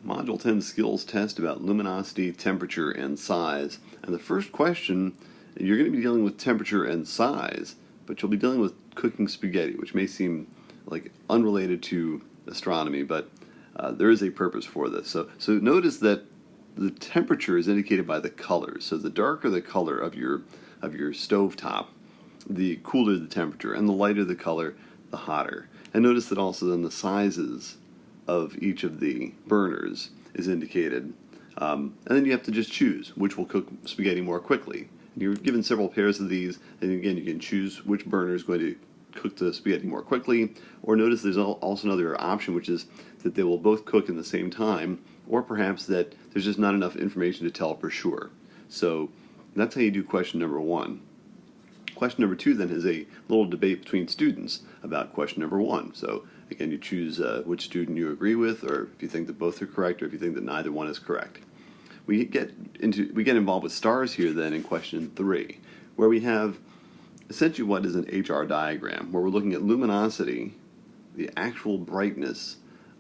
Module 10 skills test about luminosity, temperature, and size. And the first question, you're going to be dealing with temperature and size, but you'll be dealing with cooking spaghetti, which may seem like unrelated to astronomy, but there is a purpose for this. So notice that the temperature is indicated by the colors. So the darker the color of your stovetop, the cooler the temperature, and the lighter the color, the hotter. And notice that also then the sizes of each of the burners is indicated. And then you have to just choose which will cook spaghetti more quickly. You're given several pairs of these, and again you can choose which burner is going to cook the spaghetti more quickly, or notice there's also another option, which is that they will both cook in the same time, or perhaps that there's just not enough information to tell for sure. So that's how you do question number 1. Question number 2 then is a little debate between students about question number 1. So again, you choose which student you agree with, or if you think that both are correct, or if you think that neither one is correct. We get involved with stars here then in question 3, where we have essentially what is an HR diagram, where we're looking at luminosity, the actual brightness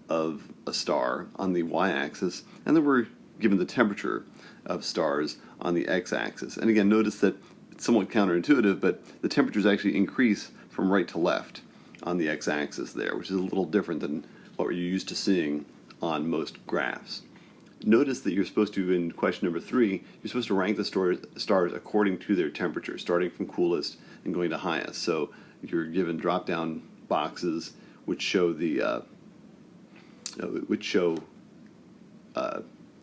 of a star on the y-axis, and then we're given the temperature of stars on the x-axis. And again, notice that it's somewhat counterintuitive, but the temperatures actually increase from right to left on the x-axis there, which is a little different than what you're used to seeing on most graphs. Notice that you're supposed to, in question number 3, you're supposed to rank the stars according to their temperature, starting from coolest and going to highest. So you're given drop-down boxes which show the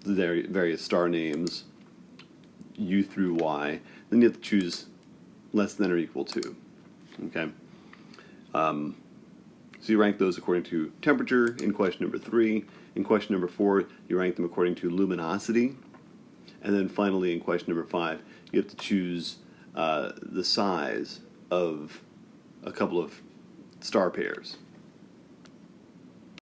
various star names, U through Y. Then you have to choose less than or equal to. Okay. So you rank those according to temperature in question number 3. In question number 4, you rank them according to luminosity. And then finally, in question number 5, you have to choose the size of a couple of star pairs.